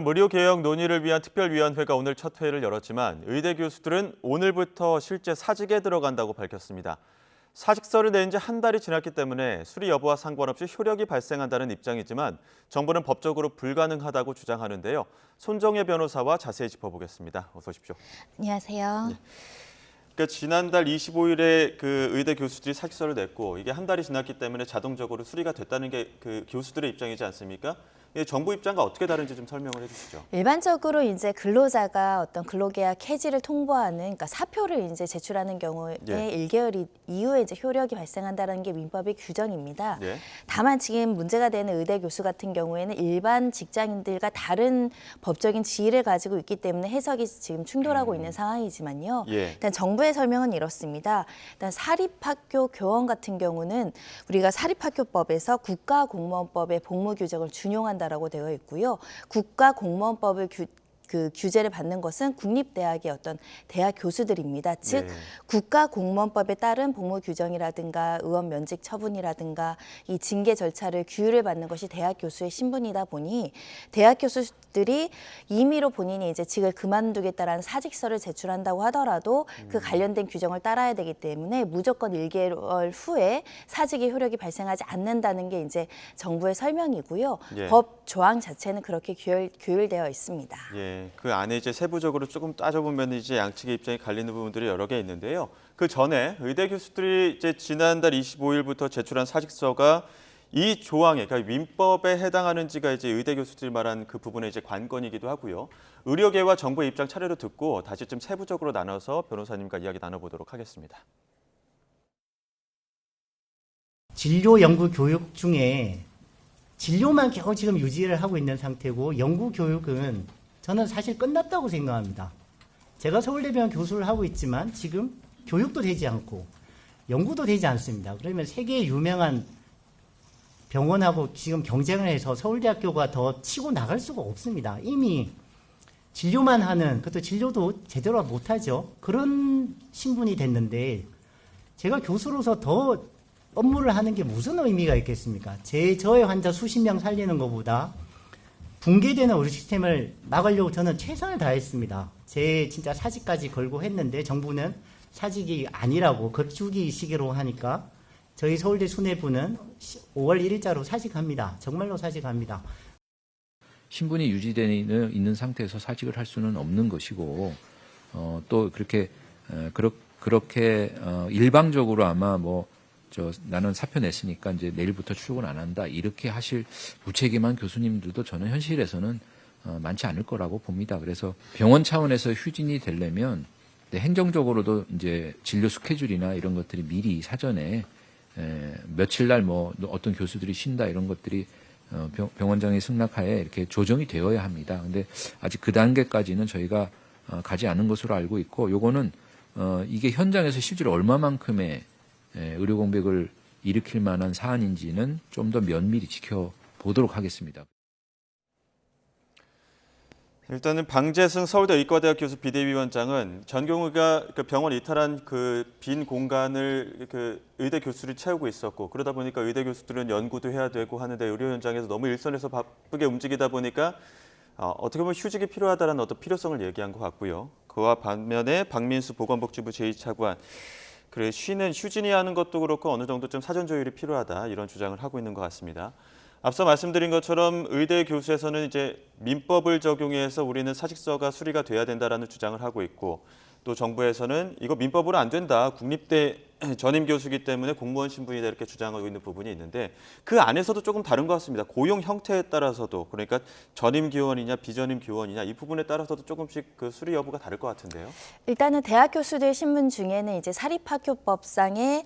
무료 개혁 논의를 위한 특별위원회가 오늘 첫 회의를 열었지만 의대 교수들은 오늘부터 실제 사직에 들어간다고 밝혔습니다. 사직서를 낸 지 한 달이 지났기 때문에 수리 여부와 상관없이 효력이 발생한다는 입장이지만 정부는 법적으로 불가능하다고 주장하는데요. 손정혜 변호사와 자세히 짚어보겠습니다. 어서 오십시오. 안녕하세요. 네. 그러니까 지난달 25일에 그 의대 교수들이 사직서를 냈고 이게 한 달이 지났기 때문에 자동적으로 수리가 됐다는 게 그 교수들의 입장이지 않습니까? 정부 입장과 어떻게 다른지 좀 설명을 해주시죠. 일반적으로 이제 근로자가 어떤 근로계약 해지를 통보하는, 그러니까 사표를 이제 제출하는 경우에 1개월 이후에 이제 효력이 발생한다는 게 민법의 규정입니다. 다만 지금 문제가 되는 의대 교수 같은 경우에는 일반 직장인들과 다른 법적인 지위를 가지고 있기 때문에 해석이 지금 충돌하고 있는 상황이지만요. 일단 정부의 설명은 이렇습니다. 일단 사립학교 교원 같은 경우는 우리가 사립학교법에서 국가공무원법의 복무 규정을 준용한 다라고 되어 있고요. 국가공무원법을 규제를 받는 것은 국립대학의 어떤 대학 교수들입니다. 즉 국가공무원법에 따른 복무 규정이라든가 의원 면직 처분이라든가 이 징계 절차를 규율을 받는 것이 대학 교수의 신분이다 보니 대학 교수들이 임의로 본인이 이제 직을 그만두겠다라는 사직서를 제출한다고 하더라도 그 관련된 규정을 따라야 되기 때문에 무조건 1개월 후에 사직의 효력이 발생하지 않는다는 게 이제 정부의 설명이고요. 법 조항 자체는 그렇게 규율되어 있습니다. 그 안에 이제 세부적으로 조금 따져보면 이제 양측의 입장이 갈리는 부분들이 여러 개 있는데요. 그 전에 의대 교수들이 이제 지난달 25일부터 제출한 사직서가 이 조항에, 그러니까 민법에 해당하는지가 이제 의대 교수들이 말한 그 부분의 이제 관건이기도 하고요. 의료계와 정부의 입장 차례로 듣고 다시 좀 세부적으로 나눠서 변호사님과 이야기 나눠보도록 하겠습니다. 진료 연구 교육 중에 진료만 겨우 지금 유지를 하고 있는 상태고 연구 교육은 저는 사실 끝났다고 생각합니다. 제가 서울대병원 교수를 하고 있지만 지금 교육도 되지 않고 연구도 되지 않습니다. 그러면 세계 유명한 병원하고 지금 경쟁을 해서 서울대학교가 더 치고 나갈 수가 없습니다. 이미 진료만 하는, 그것도 진료도 제대로 못하죠. 그런 신분이 됐는데 제가 교수로서 더 업무를 하는 게 무슨 의미가 있겠습니까? 저의 환자 수십 명 살리는 것보다 붕괴되는 의료 시스템을 막으려고 저는 최선을 다했습니다. 제 진짜 사직까지 걸고 했는데 정부는 사직이 아니라고 거주기 시기로 하니까 저희 서울대 수뇌부는 5월 1일자로 사직합니다. 정말로 사직합니다. 신분이 유지되어 있는 상태에서 사직을 할 수는 없는 것이고 또 그렇게 일방적으로 아마 나는 사표 냈으니까 이제 내일부터 출근 안 한다 이렇게 하실 무책임한 교수님들도 저는 현실에서는 많지 않을 거라고 봅니다. 그래서 병원 차원에서 휴진이 되려면 행정적으로도 이제 진료 스케줄이나 이런 것들이 미리 사전에 며칠 날 어떤 교수들이 쉰다 이런 것들이 병원장의 승낙하에 이렇게 조정이 되어야 합니다. 근데 아직 그 단계까지는 저희가 가지 않은 것으로 알고 있고 요거는 이게 현장에서 실제로 얼마만큼의 의료 공백을 일으킬 만한 사안인지는 좀 더 면밀히 지켜보도록 하겠습니다. 일단은 방재승 서울대 의과대학 교수 비대위원장은 전경우가 그 병원 이탈한 그 빈 공간을 그 의대 교수들이 채우고 있었고 그러다 보니까 의대 교수들은 연구도 해야 되고 하는데 의료 현장에서 너무 일선에서 바쁘게 움직이다 보니까 어떻게 보면 휴직이 필요하다는 어떤 필요성을 얘기한 것 같고요. 그와 반면에 박민수 보건복지부 제2차관 그래 쉬는 휴진이 하는 것도 그렇고 어느 정도 좀 사전 조율이 필요하다 이런 주장을 하고 있는 것 같습니다. 앞서 말씀드린 것처럼 의대 교수에서는 이제 민법을 적용해서 우리는 사직서가 수리가 돼야 된다라는 주장을 하고 있고 또 정부에서는 이거 민법으로 안 된다. 국립대 전임 교수이기 때문에 공무원 신분이다 이렇게 주장하고 있는 부분이 있는데 그 안에서도 조금 다른 것 같습니다. 고용 형태에 따라서도 그러니까 전임 교원이냐 비전임 교원이냐 이 부분에 따라서도 조금씩 그 수리 여부가 다를 것 같은데요. 일단은 대학 교수들 신분 중에는 이제 사립학교법상의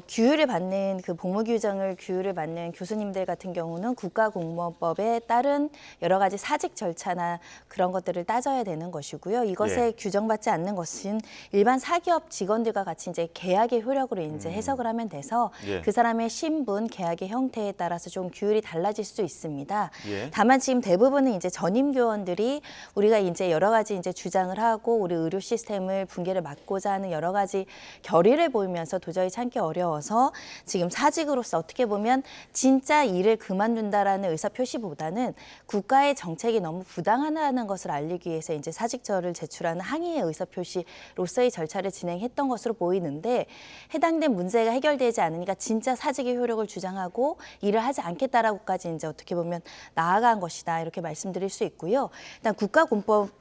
규율을 받는 그 복무 규정을 규율을 받는 교수님들 같은 경우는 국가공무원법에 따른 여러 가지 사직 절차나 그런 것들을 따져야 되는 것이고요. 이것에 규정받지 않는 것은 일반 사기업 직원들과 같이 이제 계약의 효력으로 이제 해석을 하면 돼서 예. 그 사람의 신분, 계약의 형태에 따라서 좀 규율이 달라질 수 있습니다. 예. 다만 지금 대부분은 이제 전임 교원들이 우리가 이제 여러 가지 이제 주장을 하고 우리 의료 시스템을 붕괴를 막고자 하는 여러 가지 결의를 보이면서 도저히 참기 어려워서 지금 사직으로서 어떻게 보면 진짜 일을 그만둔다라는 의사 표시보다는 국가의 정책이 너무 부당하다는 것을 알리기 위해서 이제 사직서를 제출하는 항의의 의사 표시로서의 절차를 진행했던 것으로 보이는데 해당된 문제가 해결되지 않으니까 진짜 사직의 효력을 주장하고 일을 하지 않겠다라고까지 이제 어떻게 보면 나아간 것이다 이렇게 말씀드릴 수 있고요. 일단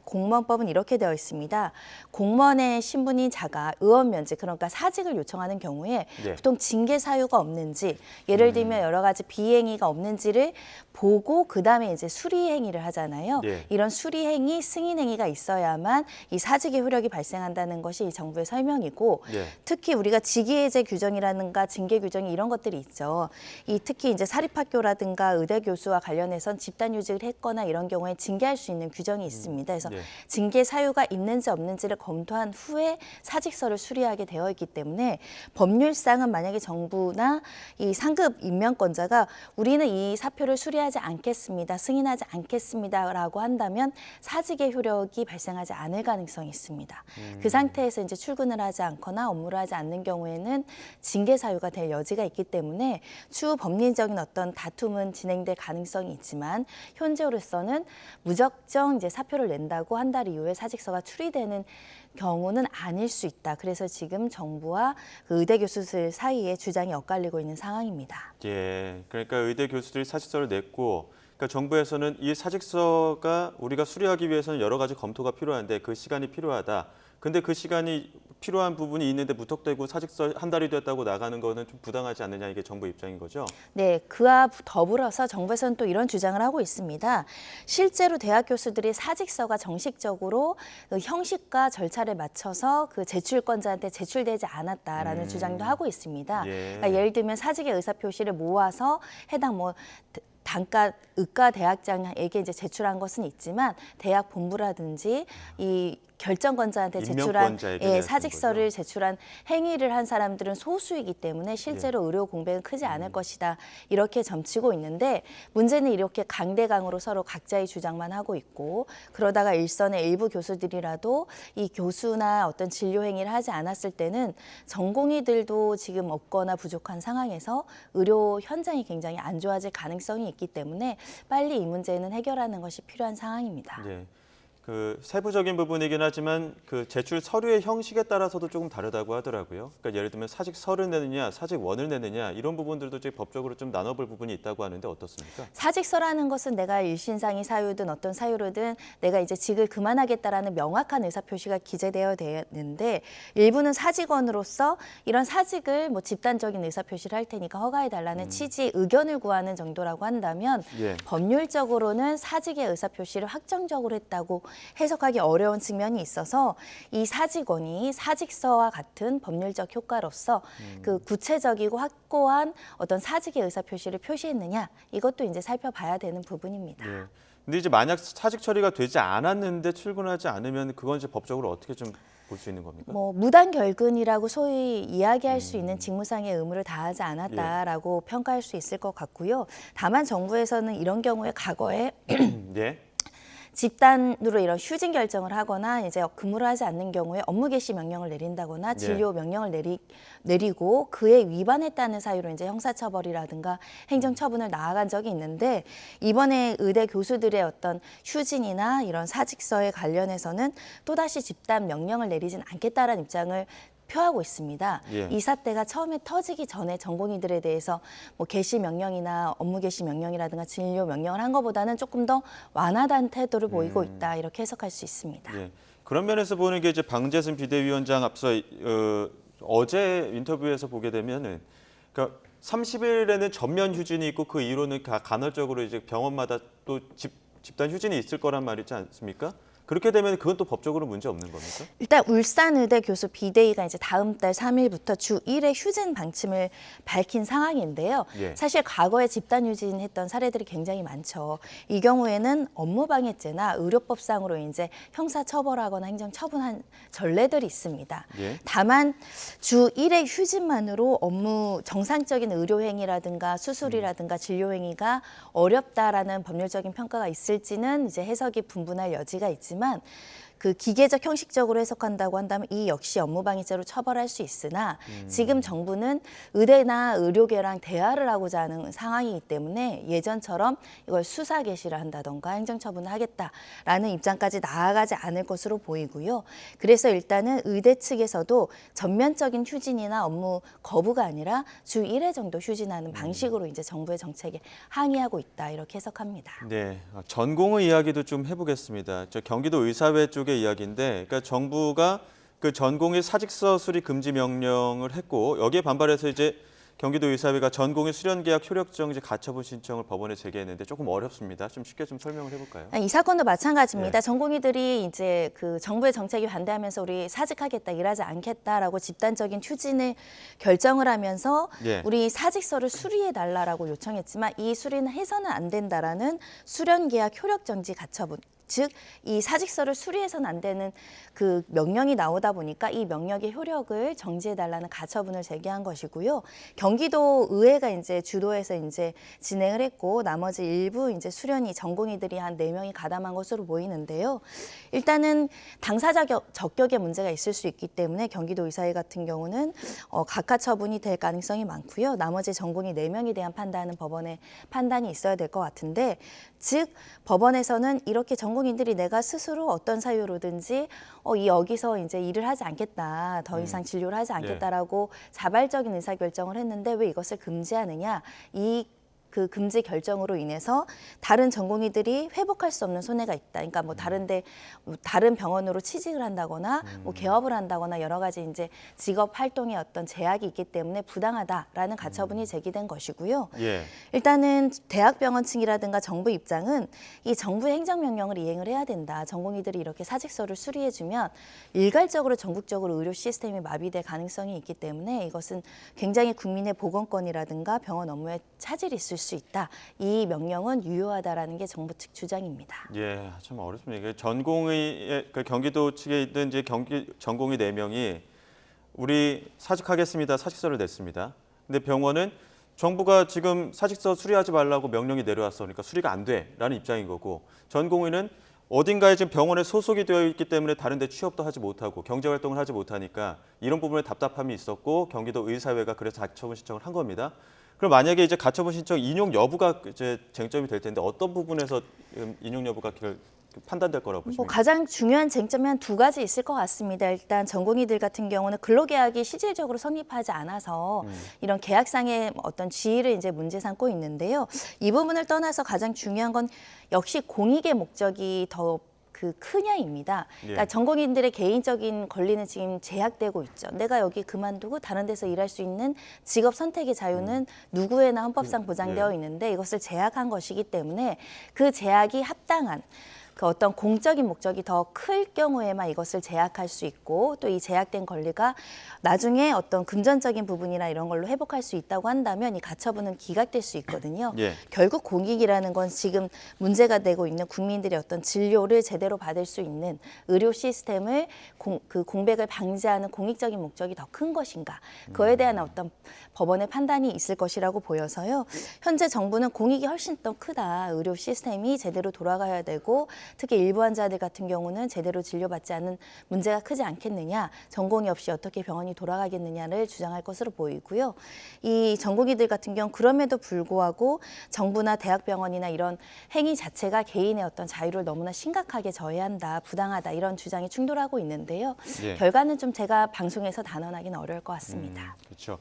공무원법은 이렇게 되어 있습니다. 공무원의 신분이 작아 의원 면직 그러니까 사직을 요청하는 경우에 예. 보통 징계 사유가 없는지 예를 들면 여러 가지 비행위가 없는지를 보고 그다음에 이제 수리 행위를 하잖아요. 예. 이런 수리 행위, 승인 행위가 있어야만 이 사직의 효력이 발생한다는 것이 이 정부의 설명이고 예. 특히 우리가 직위해제 규정이라든가 징계 규정이 이런 것들이 있죠. 이 특히 이제 사립학교라든가 의대 교수와 관련해선 집단휴직을 했거나 이런 경우에 징계할 수 있는 규정이 있습니다. 그래서 예. 징계 사유가 있는지 없는지를 검토한 후에 사직서를 수리하게 되어 있기 때문에 법률상은 만약에 정부나 이 상급 임명권자가 우리는 이 사표를 수리하지 않겠습니다. 승인하지 않겠습니다라고 한다면 사직의 효력이 발생하지 않을 가능성이 있습니다. 그 상태에서 이제 출근을 하지 않거나 업무를 하지 않는 경우에는 징계 사유가 될 여지가 있기 때문에 추후 법리적인 어떤 다툼은 진행될 가능성이 있지만 현재로서는 무작정 이제 사표를 낸다고 한 달 이후에 사직서가 출리되는 경우는 아닐 수 있다. 그래서 지금 정부와 그 의대 교수들 사이에 주장이 엇갈리고 있는 상황입니다. 예, 그러니까 의대 교수들이 사직서를 냈고, 그러니까 정부에서는 이 사직서가 우리가 수리하기 위해서는 여러 가지 검토가 필요한데 그 시간이 필요하다. 근데 그 시간이 필요한 부분이 있는데 무턱대고 사직서 한 달이 됐다고 나가는 거는 좀 부당하지 않느냐 이게 정부 입장인 거죠? 네, 그와 더불어서 정부에서는 또 이런 주장을 하고 있습니다. 실제로 대학 교수들이 사직서가 정식적으로 그 형식과 절차를 맞춰서 그 제출권자한테 제출되지 않았다라는 주장도 하고 있습니다. 예. 그러니까 예를 들면 사직의 의사 표시를 모아서 해당 단과 의과 대학장에게 이제 제출한 것은 있지만 대학 본부라든지 이 결정권자한테 제출한 임명권자에게 사직서를 제출한 행위를 한 사람들은 소수이기 때문에 실제로 예. 의료 공백은 크지 않을 것이다. 이렇게 점치고 있는데 문제는 이렇게 강대강으로 서로 각자의 주장만 하고 있고 그러다가 일선의 일부 교수들이라도 이 교수나 어떤 진료 행위를 하지 않았을 때는 전공의들도 지금 없거나 부족한 상황에서 의료 현장이 굉장히 안 좋아질 가능성이 있기 때문에 빨리 이 문제는 해결하는 것이 필요한 상황입니다. 예. 그 세부적인 부분이긴 하지만 그 제출 서류의 형식에 따라서도 조금 다르다고 하더라고요. 그러니까 예를 들면 사직서를 내느냐, 사직원을 내느냐 이런 부분들도 지금 법적으로 좀 나눠볼 부분이 있다고 하는데 어떻습니까? 사직서라는 것은 내가 일신상의 사유든 어떤 사유로든 내가 이제 직을 그만하겠다라는 명확한 의사표시가 기재되어야 되는데 일부는 사직원으로서 이런 사직을 집단적인 의사표시를 할 테니까 허가해달라는 취지 의견을 구하는 정도라고 한다면 예. 법률적으로는 사직의 의사표시를 확정적으로 했다고 해석하기 어려운 측면이 있어서 이 사직원이 사직서와 같은 법률적 효과로서 그 구체적이고 확고한 어떤 사직의 의사표시를 표시했느냐 이것도 이제 살펴봐야 되는 부분입니다. 예. 근데 이제 만약 사직 처리가 되지 않았는데 출근하지 않으면 그건 이제 법적으로 어떻게 좀 볼 수 있는 겁니까? 무단 결근이라고 소위 이야기할 수 있는 직무상의 의무를 다하지 않았다라고 평가할 수 있을 것 같고요. 다만 정부에서는 이런 경우에 과거에 예. 집단으로 이런 휴진 결정을 하거나 이제 근무를 하지 않는 경우에 업무 개시 명령을 내린다거나 진료 명령을 내리고 그에 위반했다는 사유로 이제 형사처벌이라든가 행정처분을 나아간 적이 있는데 이번에 의대 교수들의 어떤 휴진이나 이런 사직서에 관련해서는 또다시 집단 명령을 내리진 않겠다라는 입장을 표하고 있습니다. 예. 이 사태가 처음에 터지기 전에 전공의들에 대해서 개시 명령이나 업무 개시 명령이라든가 진료 명령을 한 것보다는 조금 더 완화된 태도를 보이고 있다 이렇게 해석할 수 있습니다. 예. 그런 면에서 보는 게 이제 방재승 비대위원장 앞서 어제 인터뷰에서 보게 되면은 그러니까 30일에는 전면 휴진이 있고 그 이후로는 간헐적으로 이제 병원마다 또 집단 휴진이 있을 거란 말이지 않습니까? 그렇게 되면 그건 또 법적으로 문제 없는 겁니까? 일단 울산의대 교수 비대위가 이제 다음 달 3일부터 주 1회 휴진 방침을 밝힌 상황인데요. 예. 사실 과거에 집단 휴진했던 사례들이 굉장히 많죠. 이 경우에는 업무방해죄나 의료법상으로 이제 형사 처벌하거나 행정 처분한 전례들이 있습니다. 예. 다만 주 1회 휴진만으로 업무 정상적인 의료 행위라든가 수술이라든가 진료 행위가 어렵다라는 법률적인 평가가 있을지는 이제 해석이 분분할 여지가 있지만 그 기계적 형식적으로 해석한다고 한다면 이 역시 업무방해죄로 처벌할 수 있으나 지금 정부는 의대나 의료계랑 대화를 하고자 하는 상황이기 때문에 예전처럼 이걸 수사 개시를 한다던가 행정처분을 하겠다라는 입장까지 나아가지 않을 것으로 보이고요. 그래서 일단은 의대 측에서도 전면적인 휴진이나 업무 거부가 아니라 주 1회 정도 휴진하는 방식으로 이제 정부의 정책에 항의하고 있다 이렇게 해석합니다. 네, 전공의 이야기도 좀 해보겠습니다. 저 경기도 의사회 쪽의 이야기인데, 그러니까 정부가 그 전공의 사직서 수리 금지 명령을 했고 여기에 반발해서 이제 경기도 의사회가 전공의 수련 계약 효력정지 가처분 신청을 법원에 제기했는데 조금 어렵습니다. 좀 쉽게 좀 설명을 해볼까요? 이 사건도 마찬가지입니다. 네. 전공의들이 이제 그 정부의 정책에 반대하면서 우리 사직하겠다, 일하지 않겠다라고 집단적인 휴진을 결정을 하면서 예. 우리 사직서를 수리해 달라라고 요청했지만 이 수리는 해서는 안 된다라는 수련 계약 효력정지 가처분. 즉, 이 사직서를 수리해서는 안 되는 그 명령이 나오다 보니까 이 명령의 효력을 정지해달라는 가처분을 제기한 것이고요. 경기도 의회가 이제 주도해서 이제 진행을 했고 나머지 일부 이제 수련이 전공의들이 한 4명이 가담한 것으로 보이는데요. 일단은 당사자 적격에 문제가 있을 수 있기 때문에 경기도 의사회 같은 경우는 각하 처분이 될 가능성이 많고요. 나머지 전공의 4명에 대한 판단은 법원의 판단이 있어야 될 것 같은데 즉 법원에서는 이렇게 전공인들이 내가 스스로 어떤 사유로든지 여기서 이제 일을 하지 않겠다, 더 이상 진료를 하지 않겠다라고 자발적인 의사결정을 했는데 왜 이것을 금지하느냐, 그 금지 결정으로 인해서 다른 전공의들이 회복할 수 없는 손해가 있다. 그러니까 뭐 다른 병원으로 취직을 한다거나 뭐 개업을 한다거나 여러 가지 이제 직업 활동에 어떤 제약이 있기 때문에 부당하다라는 가처분이 제기된 것이고요. 예. 일단은 대학병원 측이라든가 정부 입장은 이 정부의 행정명령을 이행을 해야 된다. 전공의들이 이렇게 사직서를 수리해주면 일괄적으로 전국적으로 의료 시스템이 마비될 가능성이 있기 때문에 이것은 굉장히 국민의 보건권이라든가 병원 업무에 차질이 있을 수 있다. 이 명령은 유효하다라는 게 정부 측 주장입니다. 예, 참 어렵습니다. 이게 전공의 그 경기도 측에 있던 이제 전공의 4명이 우리 사직하겠습니다. 사직서를 냈습니다. 근데 병원은 정부가 지금 사직서 수리하지 말라고 명령이 내려왔어. 그러니까 수리가 안 돼라는 입장인 거고 전공의는 어딘가에 지금 병원에 소속이 되어 있기 때문에 다른 데 취업도 하지 못하고 경제활동을 하지 못하니까 이런 부분에 답답함이 있었고 경기도 의사회가 그래서 가처분 신청을 한 겁니다. 그럼 만약에 이제 가처분 신청 인용 여부가 이제 쟁점이 될 텐데 어떤 부분에서 인용 여부가 판단될 거라고 보십니까? 가장 중요한 쟁점이 한 2가지 있을 것 같습니다. 일단 전공의들 같은 경우는 근로계약이 실질적으로 성립하지 않아서 이런 계약상의 어떤 지위를 이제 문제 삼고 있는데요. 이 부분을 떠나서 가장 중요한 건 역시 공익의 목적이 더 크냐입니다. 그러니까 전공인들의 개인적인 권리는 지금 제약되고 있죠. 내가 여기 그만두고 다른 데서 일할 수 있는 직업 선택의 자유는 누구에나 헌법상 보장되어 있는데 이것을 제약한 것이기 때문에 그 제약이 합당한 그 어떤 공적인 목적이 더 클 경우에만 이것을 제약할 수 있고 또 이 제약된 권리가 나중에 어떤 금전적인 부분이나 이런 걸로 회복할 수 있다고 한다면 이 가처분은 기각될 수 있거든요. 예. 결국 공익이라는 건 지금 문제가 되고 있는 국민들의 어떤 진료를 제대로 받을 수 있는 의료 시스템을 공백을 방지하는 공익적인 목적이 더 큰 것인가. 그거에 대한 어떤 법원의 판단이 있을 것이라고 보여서요. 현재 정부는 공익이 훨씬 더 크다. 의료 시스템이 제대로 돌아가야 되고 특히 일부 환자들 같은 경우는 제대로 진료받지 않는 문제가 크지 않겠느냐. 전공의 없이 어떻게 병원이 돌아가겠느냐를 주장할 것으로 보이고요. 이 전공의들 같은 경우 그럼에도 불구하고 정부나 대학병원이나 이런 행위 자체가 개인의 어떤 자유를 너무나 심각하게 저해한다, 부당하다 이런 주장이 충돌하고 있는데요. 예. 결과는 좀 제가 방송에서 단언하기는 어려울 것 같습니다. 그렇죠.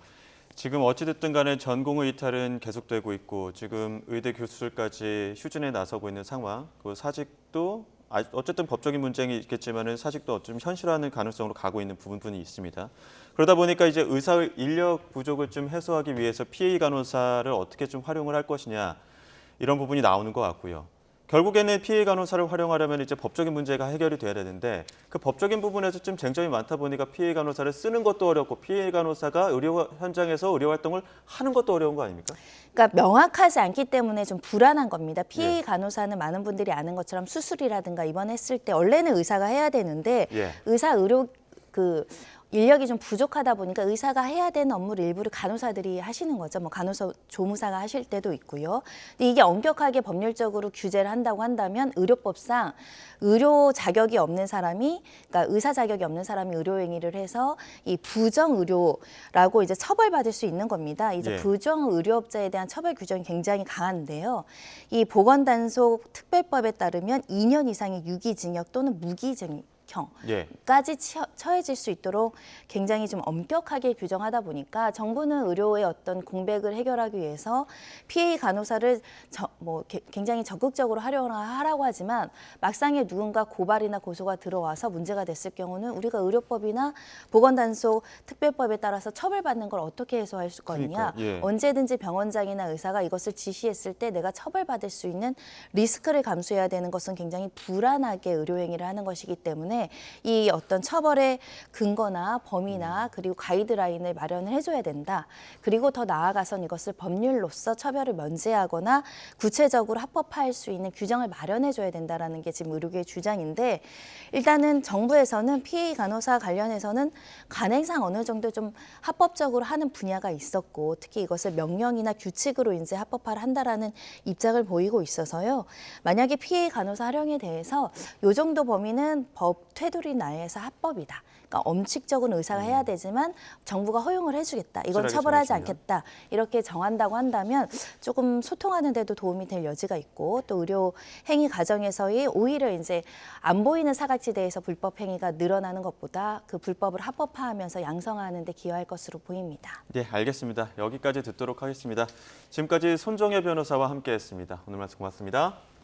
지금 어찌됐든 간에 전공의 이탈은 계속되고 있고 지금 의대 교수들까지 휴진에 나서고 있는 상황. 그 사직도 어쨌든 법적인 문제는 있겠지만은 사직도 좀 현실화하는 가능성으로 가고 있는 부분이 있습니다. 그러다 보니까 이제 의사 인력 부족을 좀 해소하기 위해서 PA 간호사를 어떻게 좀 활용을 할 것이냐 이런 부분이 나오는 것 같고요. 결국에는 피해 간호사를 활용하려면 이제 법적인 문제가 해결이 돼야 되는데 그 법적인 부분에서 좀 쟁점이 많다 보니까 피해 간호사를 쓰는 것도 어렵고 피해 간호사가 의료 현장에서 의료 활동을 하는 것도 어려운 거 아닙니까? 그러니까 명확하지 않기 때문에 좀 불안한 겁니다. 피해 간호사는 많은 분들이 아는 것처럼 수술이라든가 입원했을 때 원래는 의사가 해야 되는데 의사 의료 인력이 좀 부족하다 보니까 의사가 해야 되는 업무를 일부를 간호사들이 하시는 거죠. 뭐 간호사 조무사가 하실 때도 있고요. 근데 이게 엄격하게 법률적으로 규제를 한다고 한다면 의료법상 의료 자격이 없는 사람이, 그러니까 의사 자격이 없는 사람이 의료 행위를 해서 이 부정 의료라고 이제 처벌받을 수 있는 겁니다. 이제 부정 의료업자에 대한 처벌 규정이 굉장히 강한데요. 이 보건단속 특별법에 따르면 2년 이상의 유기징역 또는 무기징역 까지 처해질 수 있도록 굉장히 좀 엄격하게 규정하다 보니까 정부는 의료의 어떤 공백을 해결하기 위해서 피해 간호사를 굉장히 적극적으로 활용하라고 하지만 막상에 누군가 고발이나 고소가 들어와서 문제가 됐을 경우는 우리가 의료법이나 보건단속 특별법에 따라서 처벌받는 걸 어떻게 해소할 수 있거든요. 언제든지 병원장이나 의사가 이것을 지시했을 때 내가 처벌받을 수 있는 리스크를 감수해야 되는 것은 굉장히 불안하게 의료행위를 하는 것이기 때문에 이 어떤 처벌의 근거나 범위나 그리고 가이드라인을 마련을 해줘야 된다. 그리고 더 나아가선 이것을 법률로서 처벌을 면제하거나 구체적으로 합법화할 수 있는 규정을 마련해줘야 된다라는 게 지금 의료계의 주장인데 일단은 정부에서는 피해 간호사 관련해서는 관행상 어느 정도 좀 합법적으로 하는 분야가 있었고 특히 이것을 명령이나 규칙으로 이제 합법화를 한다라는 입장을 보이고 있어서요. 만약에 피해 간호사 활용에 대해서 이 정도 범위는 법 테두리 내에서 합법이다. 그러니까 엄칙적으로 의사가 해야 되지만 정부가 허용을 해주겠다. 이건 처벌하지 않겠다. 이렇게 정한다고 한다면 조금 소통하는 데도 도움이 될 여지가 있고 또 의료 행위 과정에서의 오히려 이제 안 보이는 사각지대에서 불법 행위가 늘어나는 것보다 그 불법을 합법화하면서 양성하는 데 기여할 것으로 보입니다. 네, 알겠습니다. 여기까지 듣도록 하겠습니다. 지금까지 손정혜 변호사와 함께했습니다. 오늘 말씀 고맙습니다.